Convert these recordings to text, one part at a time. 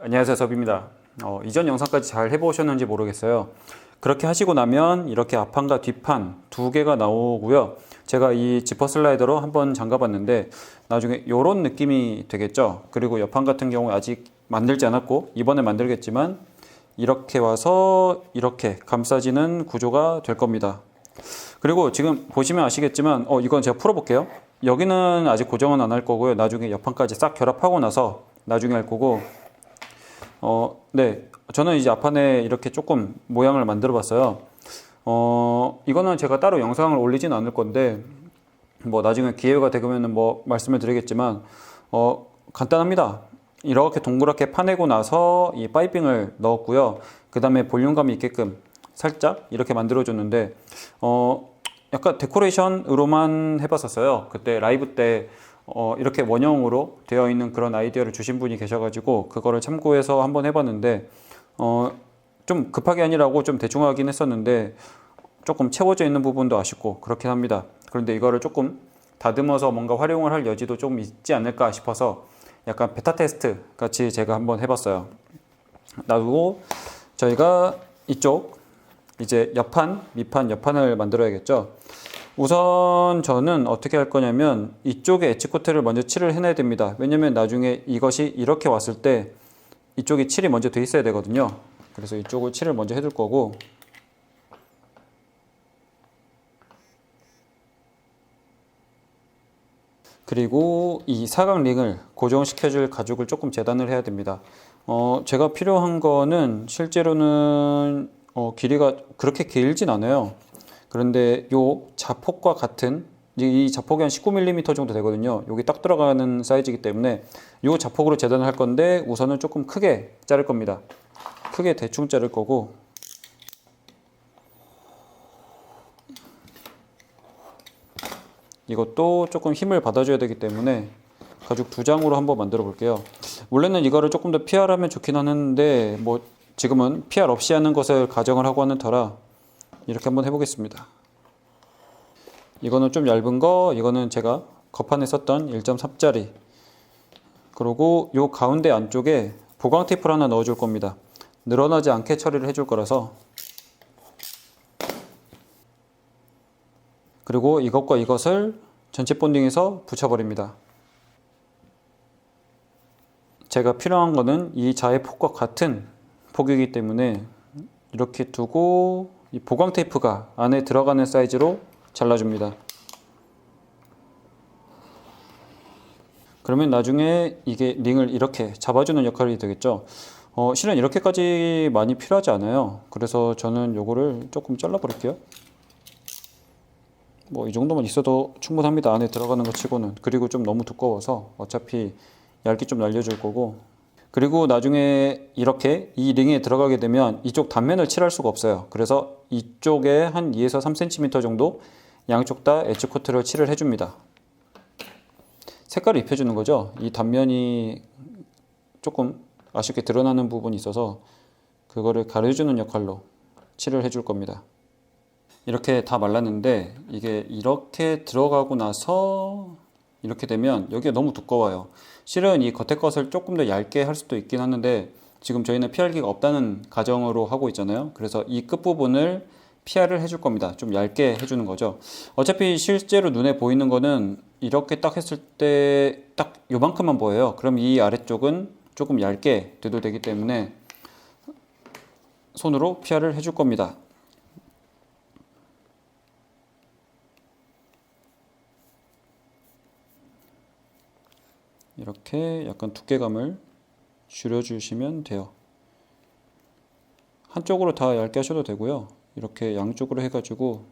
안녕하세요, 섭입니다. 이전 영상까지 잘 해보셨는지 모르겠어요. 그렇게 하시고 나면 이렇게 앞판과 뒷판 두 개가 나오고요. 제가 이 지퍼 슬라이더로 한번 잠가봤는데 나중에 이런 느낌이 되겠죠. 그리고 옆판 같은 경우 아직 만들지 않았고 이번에 만들겠지만 이렇게 와서 이렇게 감싸지는 구조가 될 겁니다. 그리고 지금 보시면 아시겠지만 이건 제가 풀어볼게요. 여기는 아직 고정은 안 할 거고요. 나중에 옆판까지 싹 결합하고 나서 나중에 할 거고, 네, 저는 이제 앞판에 이렇게 조금 모양을 만들어 봤어요. 이거는 제가 따로 영상을 올리진 않을 건데 뭐 나중에 기회가 되면은 뭐 말씀을 드리겠지만 간단합니다. 이렇게 동그랗게 파내고 나서 이 파이핑을 넣었고요. 그 다음에 볼륨감이 있게끔 살짝 이렇게 만들어 줬는데 약간 데코레이션으로만 해봤었어요. 그때 라이브 때 이렇게 원형으로 되어 있는 그런 아이디어를 주신 분이 계셔가지고 그거를 참고해서 한번 해봤는데 좀 급하게 아니라고 좀 대충 하긴 했었는데 조금 채워져 있는 부분도 아쉽고 그렇긴 합니다. 그런데 이거를 조금 다듬어서 뭔가 활용을 할 여지도 좀 있지 않을까 싶어서 약간 베타 테스트 같이 제가 한번 해봤어요. 놔두고 저희가 이쪽 이제 옆판, 밑판, 옆판을 만들어야겠죠. 우선 저는 어떻게 할 거냐면 이쪽에 엣지 코트를 먼저 칠을 해내야 됩니다. 왜냐면 나중에 이것이 이렇게 왔을 때 이쪽에 칠이 먼저 돼 있어야 되거든요. 그래서 이쪽을 칠을 먼저 해둘 거고, 그리고 이 사각 링을 고정시켜줄 가죽을 조금 재단을 해야 됩니다. 제가 필요한 거는 실제로는 길이가 그렇게 길진 않아요. 그런데 요 자폭과 같은 이 자폭이 한 19mm 정도 되거든요. 여기 딱 들어가는 사이즈이기 때문에 요 자폭으로 재단을 할 건데 우선은 조금 크게 자를 겁니다. 크게 대충 자를 거고, 이것도 조금 힘을 받아줘야 되기 때문에 가죽 2장으로 한번 만들어 볼게요. 원래는 이거를 조금 더 PR하면 좋긴 하는데 뭐 지금은 PR 없이 하는 것을 가정을 하고 하는 터라 이렇게 한번 해보겠습니다. 이거는 좀 얇은 거, 이거는 제가 거판에 썼던 1.3짜리. 그리고 요 가운데 안쪽에 보강 테이프를 하나 넣어줄 겁니다. 늘어나지 않게 처리를 해줄 거라서. 그리고 이것과 이것을 전체 본딩에서 붙여버립니다. 제가 필요한 거는 이 자의 폭과 같은 폭이기 때문에 이렇게 두고 이 보강 테이프가 안에 들어가는 사이즈로 잘라줍니다. 그러면 나중에 이게 링을 이렇게 잡아주는 역할이 되겠죠. 실은 이렇게까지 많이 필요하지 않아요. 그래서 저는 요거를 조금 잘라 버릴게요. 뭐 이 정도만 있어도 충분합니다. 안에 들어가는 것 치고는. 그리고 좀 너무 두꺼워서 어차피 얇게 좀 날려줄 거고, 그리고 나중에 이렇게 이 링에 들어가게 되면 이쪽 단면을 칠할 수가 없어요. 그래서 이쪽에 한 2에서 3cm 정도 양쪽 다 엣지 코트를 칠을 해줍니다. 색깔을 입혀주는 거죠. 이 단면이 조금 아쉽게 드러나는 부분이 있어서 그거를 가려주는 역할로 칠을 해줄 겁니다. 이렇게 다 말랐는데 이게 이렇게 들어가고 나서 이렇게 되면 여기가 너무 두꺼워요. 실은 이 겉에 것을 조금 더 얇게 할 수도 있긴 하는데 지금 저희는 PR기가 없다는 가정으로 하고 있잖아요. 그래서 이 끝부분을 PR을 해줄 겁니다. 좀 얇게 해주는 거죠. 어차피 실제로 눈에 보이는 거는 이렇게 딱 했을 때 딱 요만큼만 보여요. 그럼 이 아래쪽은 조금 얇게 돼도 되기 때문에 손으로 PR을 해줄 겁니다. 이렇게 약간 두께감을 줄여주시면 돼요. 한쪽으로 다 얇게 하셔도 되고요. 이렇게 양쪽으로 해가지고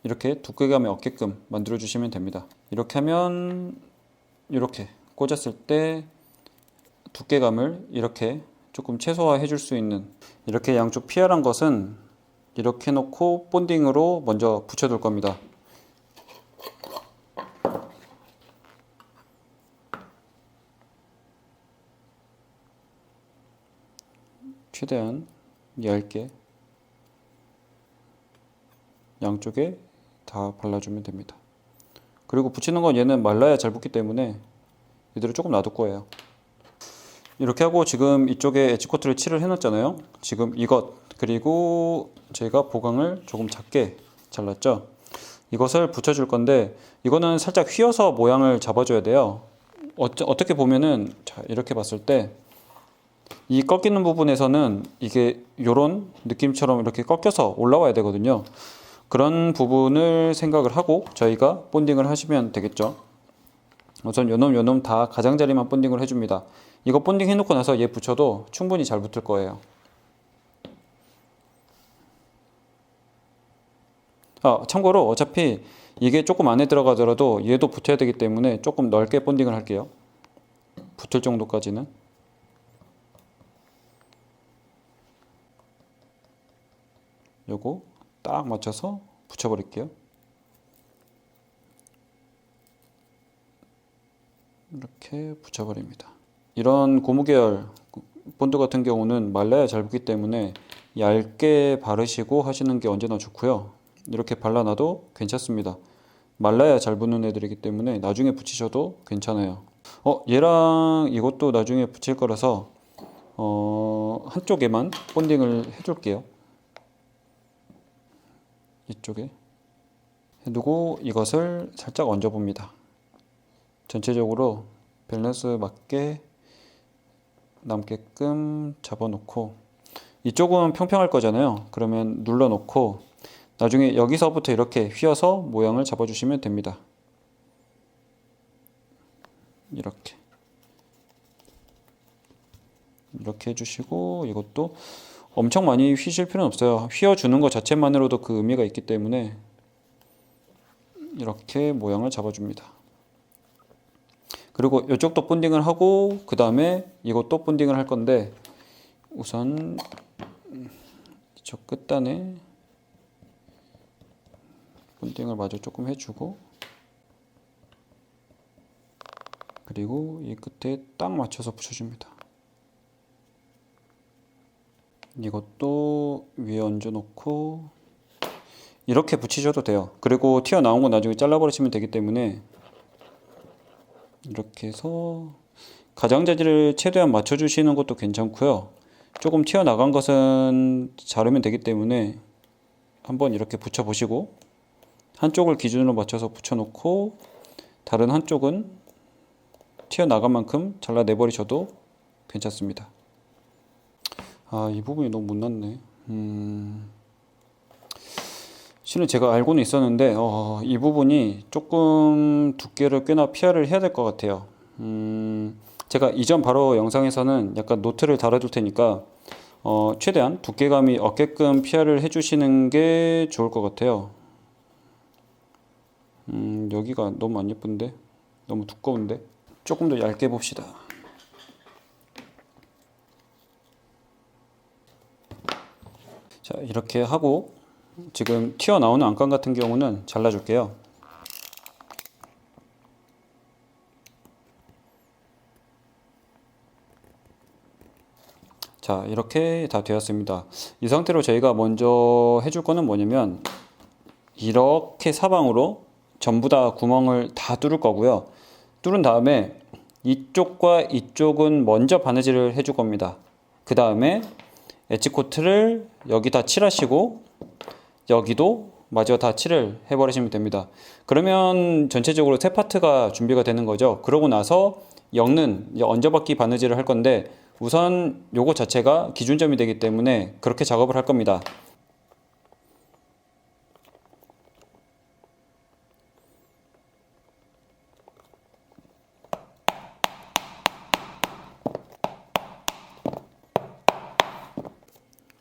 이렇게 두께감이 없게끔 만들어 주시면 됩니다. 이렇게 하면 이렇게 꽂았을 때 두께감을 이렇게 조금 최소화해 줄 수 있는, 이렇게 양쪽 PR한 것은 이렇게 놓고 본딩으로 먼저 붙여둘 겁니다. 최대한 얇게 양쪽에 다 발라주면 됩니다. 그리고 붙이는 건 얘는 말라야 잘 붙기 때문에 이대로 조금 놔둘 거예요. 이렇게 하고 지금 이쪽에 엣지 코트를 칠을 해놨잖아요. 지금 이것 그리고 제가 보강을 조금 작게 잘랐죠. 이것을 붙여줄 건데 이거는 살짝 휘어서 모양을 잡아줘야 돼요. 어떻게 보면은 자, 이렇게 봤을 때 이 꺾이는 부분에서는 이게 요런 느낌처럼 이렇게 꺾여서 올라와야 되거든요. 그런 부분을 생각을 하고 저희가 본딩을 하시면 되겠죠. 우선 요놈 다 가장자리만 본딩을 해줍니다. 이거 본딩 해놓고 나서 얘 붙여도 충분히 잘 붙을 거예요. 참고로 어차피 이게 조금 안에 들어가더라도 얘도 붙어야 되기 때문에 조금 넓게 본딩을 할게요. 붙을 정도까지는. 요거 딱 맞춰서 붙여버릴게요. 이렇게 붙여버립니다. 이런 고무 계열 본드 같은 경우는 말라야 잘 붙기 때문에 얇게 바르시고 하시는 게 언제나 좋고요. 이렇게 발라놔도 괜찮습니다. 말라야 잘 붙는 애들이기 때문에 나중에 붙이셔도 괜찮아요. 얘랑 이것도 나중에 붙일 거라서 한쪽에만 본딩을 해줄게요. 이쪽에 해두고 이것을 살짝 얹어봅니다. 전체적으로 밸런스 맞게 남게끔 잡아놓고 이쪽은 평평할 거잖아요. 그러면 눌러놓고 나중에 여기서부터 이렇게 휘어서 모양을 잡아주시면 됩니다. 이렇게 해주시고 이것도 엄청 많이 휘실 필요는 없어요. 휘어주는 것 자체만으로도 그 의미가 있기 때문에 이렇게 모양을 잡아줍니다. 그리고 이쪽도 본딩을 하고 그 다음에 이것도 본딩을 할 건데 우선 저 끝단에 본딩을 마저 조금 해주고 그리고 이 끝에 딱 맞춰서 붙여줍니다. 이것도 위에 얹어놓고 이렇게 붙이셔도 돼요. 그리고 튀어나온 거 나중에 잘라버리시면 되기 때문에 이렇게 해서 가장자리를 최대한 맞춰주시는 것도 괜찮고요. 조금 튀어나간 것은 자르면 되기 때문에 한번 이렇게 붙여보시고 한쪽을 기준으로 맞춰서 붙여놓고 다른 한쪽은 튀어나간 만큼 잘라내버리셔도 괜찮습니다. 이 부분이 너무 못났네. 실은 제가 알고는 있었는데 이 부분이 조금 두께를 꽤나 피하를 해야 될 것 같아요. 제가 이전 바로 영상에서는 약간 노트를 달아둘 테니까 최대한 두께감이 없게끔 피하를 해주시는 게 좋을 것 같아요. 여기가 너무 안 예쁜데? 너무 두꺼운데? 조금 더 얇게 봅시다. 자, 이렇게 하고 지금 튀어나오는 안감 같은 경우는 잘라줄게요. 자, 이렇게 다 되었습니다. 이 상태로 저희가 먼저 해줄 거는 뭐냐면 이렇게 사방으로 전부 다 구멍을 다 뚫을 거고요. 뚫은 다음에 이쪽과 이쪽은 먼저 바느질을 해줄 겁니다. 그 다음에 엣지 코트를 여기다 칠하시고 여기도 마저 다 칠을 해버리시면 됩니다. 그러면 전체적으로 세 파트가 준비가 되는 거죠. 그러고 나서 엮는 얹어받기 바느질을 할 건데 우선 요거 자체가 기준점이 되기 때문에 그렇게 작업을 할 겁니다.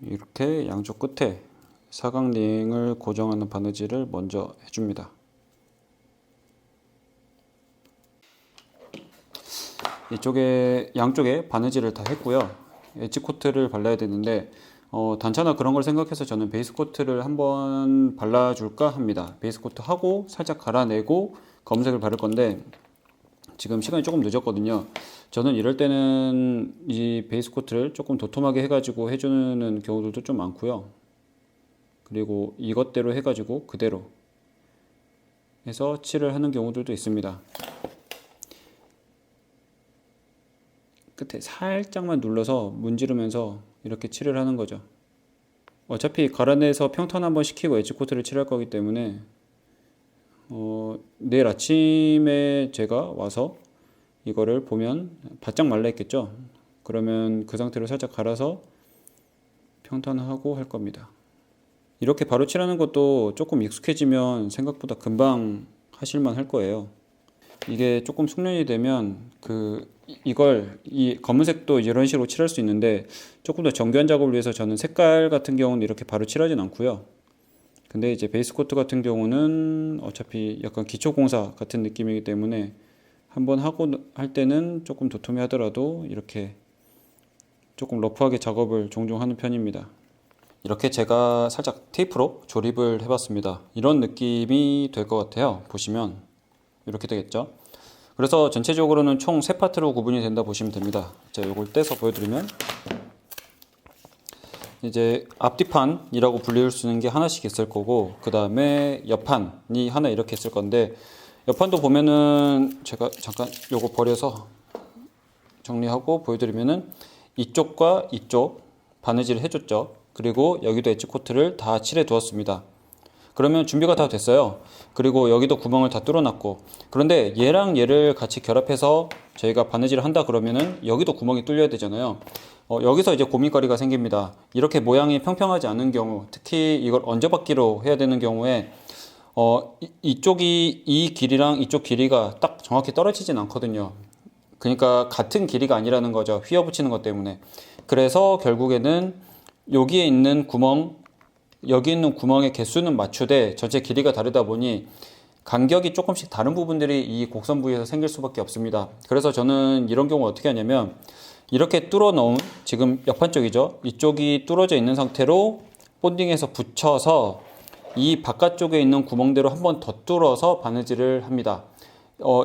이렇게 양쪽 끝에 사각링을 고정하는 바느질을 먼저 해줍니다. 이쪽에 양쪽에 바느질을 다 했고요. 엣지 코트를 발라야 되는데 단차나 그런 걸 생각해서 저는 베이스 코트를 한번 발라줄까 합니다. 베이스 코트 하고 살짝 갈아내고 검은색을 바를 건데 지금 시간이 조금 늦었거든요. 저는 이럴 때는 이 베이스 코트를 조금 도톰하게 해가지고 해주는 경우들도 좀 많고요. 그리고 이것대로 해가지고 그대로 해서 칠을 하는 경우들도 있습니다. 끝에 살짝만 눌러서 문지르면서 이렇게 칠을 하는 거죠. 어차피 갈아내서 평탄 한번 시키고 엣지코트를 칠할 거기 때문에 내일 아침에 제가 와서 이거를 보면 바짝 말라 있겠죠. 그러면 그 상태로 살짝 갈아서 평탄하고 할 겁니다. 이렇게 바로 칠하는 것도 조금 익숙해지면 생각보다 금방 하실만 할 거예요. 이게 조금 숙련이 되면 이 검은색도 이런 식으로 칠할 수 있는데, 조금 더 정교한 작업을 위해서 저는 색깔 같은 경우는 이렇게 바로 칠하진 않고요. 근데 이제 베이스 코트 같은 경우는 어차피 약간 기초 공사 같은 느낌이기 때문에 한번 하고 할 때는 조금 도톰해 하더라도 이렇게 조금 러프하게 작업을 종종 하는 편입니다. 이렇게 제가 살짝 테이프로 조립을 해봤습니다. 이런 느낌이 될 것 같아요. 보시면 이렇게 되겠죠. 그래서 전체적으로는 총 3파트로 구분이 된다 보시면 됩니다. 자, 이걸 떼서 보여드리면 이제 앞뒤판이라고 불릴 수 있는 게 하나씩 있을 거고, 그 다음에 옆판이 하나 이렇게 있을 건데, 옆판도 보면은 제가 잠깐 요거 버려서 정리하고 보여드리면은 이쪽과 이쪽 바느질을 해줬죠. 그리고 여기도 엣지 코트를 다 칠해 두었습니다. 그러면 준비가 다 됐어요. 그리고 여기도 구멍을 다 뚫어놨고, 그런데 얘랑 얘를 같이 결합해서 저희가 바느질을 한다 그러면은 여기도 구멍이 뚫려야 되잖아요. 여기서 이제 고민거리가 생깁니다. 이렇게 모양이 평평하지 않은 경우, 특히 이걸 얹어받기로 해야 되는 경우에 이쪽이 이 길이랑 이쪽 길이가 딱 정확히 떨어지진 않거든요. 그러니까 같은 길이가 아니라는 거죠. 휘어붙이는 것 때문에. 그래서 결국에는 여기에 있는 구멍, 여기 있는 구멍의 개수는 맞추되 전체 길이가 다르다 보니 간격이 조금씩 다른 부분들이 이 곡선 부위에서 생길 수밖에 없습니다. 그래서 저는 이런 경우 어떻게 하냐면, 이렇게 뚫어 놓은, 지금 옆판 쪽이죠, 이쪽이 뚫어져 있는 상태로 본딩해서 붙여서 이 바깥쪽에 있는 구멍대로 한 번 더 뚫어서 바느질을 합니다.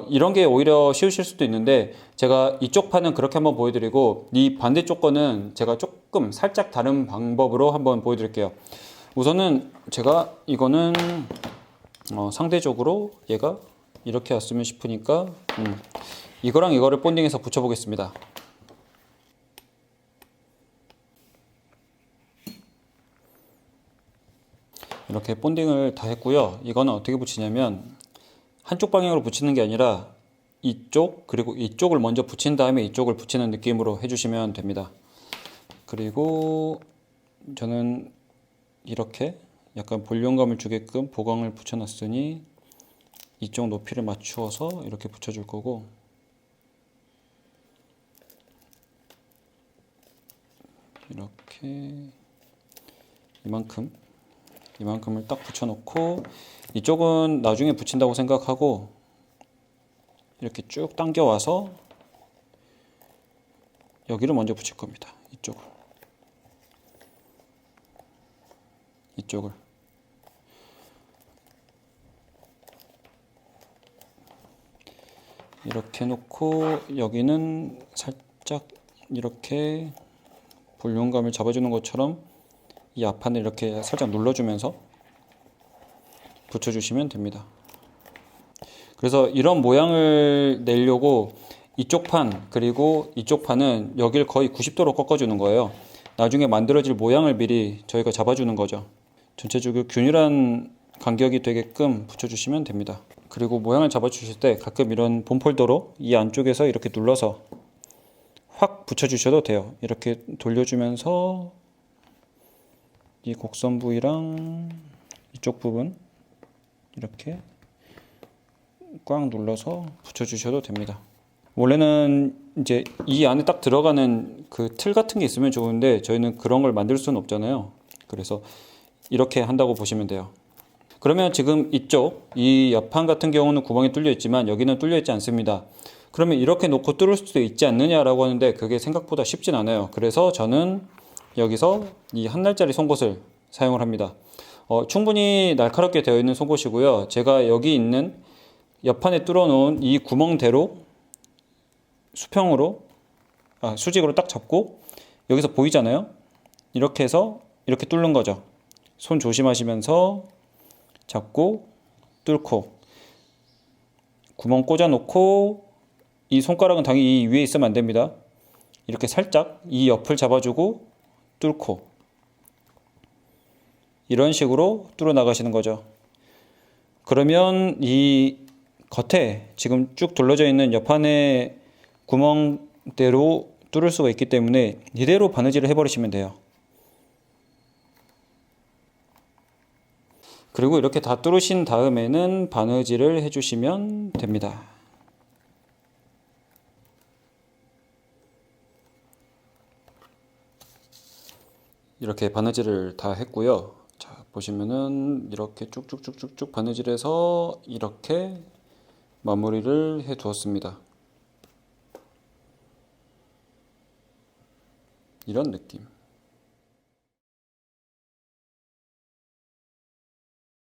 이런 게 오히려 쉬우실 수도 있는데, 제가 이쪽 판은 그렇게 한번 보여드리고 이 반대쪽 거는 제가 조금 살짝 다른 방법으로 한번 보여드릴게요. 우선은 제가 이거는 상대적으로 얘가 이렇게 왔으면 싶으니까 이거랑 이거를 본딩해서 붙여 보겠습니다. 이렇게 본딩을 다 했고요. 이거는 어떻게 붙이냐면, 한쪽 방향으로 붙이는 게 아니라 이쪽 그리고 이쪽을 먼저 붙인 다음에 이쪽을 붙이는 느낌으로 해주시면 됩니다. 그리고 저는 이렇게 약간 볼륨감을 주게끔 보강을 붙여놨으니 이쪽 높이를 맞추어서 이렇게 붙여줄 거고, 이렇게 이만큼을 딱 붙여놓고, 이쪽은 나중에 붙인다고 생각하고 이렇게 쭉 당겨와서 여기를 먼저 붙일 겁니다. 이쪽을 이렇게 놓고, 여기는 살짝 이렇게 볼륨감을 잡아주는 것처럼 이 앞판을 이렇게 살짝 눌러주면서 붙여주시면 됩니다. 그래서 이런 모양을 내려고 이쪽 판 그리고 이쪽 판은 여길 거의 90도로 꺾어주는 거예요. 나중에 만들어질 모양을 미리 저희가 잡아주는 거죠. 전체적으로 균일한 간격이 되게끔 붙여주시면 됩니다. 그리고 모양을 잡아주실 때 가끔 이런 봄폴더로 이 안쪽에서 이렇게 눌러서 확 붙여주셔도 돼요. 이렇게 돌려주면서 이 곡선 부위랑 이쪽 부분 이렇게 꽉 눌러서 붙여주셔도 됩니다. 원래는 이제 이 안에 딱 들어가는 그 틀 같은 게 있으면 좋은데 저희는 그런 걸 만들 수는 없잖아요. 그래서 이렇게 한다고 보시면 돼요. 그러면 지금 이쪽 이 옆판 같은 경우는 구멍이 뚫려 있지만 여기는 뚫려 있지 않습니다. 그러면 이렇게 놓고 뚫을 수도 있지 않느냐라고 하는데 그게 생각보다 쉽진 않아요. 그래서 저는 여기서 이 한 날짜리 송곳을 사용을 합니다. 충분히 날카롭게 되어 있는 송곳이고요. 제가 여기 있는 옆판에 뚫어 놓은 이 구멍대로 수직으로 딱 잡고, 여기서 보이잖아요. 이렇게 해서 이렇게 뚫는 거죠. 손 조심하시면서 잡고 뚫고 구멍 꽂아 놓고, 이 손가락은 당연히 이 위에 있으면 안 됩니다. 이렇게 살짝 이 옆을 잡아주고 뚫고 이런 식으로 뚫어 나가시는 거죠. 그러면 이 겉에 지금 쭉 둘러져 있는 옆판의 구멍대로 뚫을 수가 있기 때문에 이대로 바느질을 해버리시면 돼요. 그리고 이렇게 다 뚫으신 다음에는 바느질을 해주시면 됩니다. 이렇게 바느질을 다 했고요. 자, 보시면은 이렇게 쭉쭉쭉쭉쭉 바느질해서 이렇게 마무리를 해 두었습니다. 이런 느낌.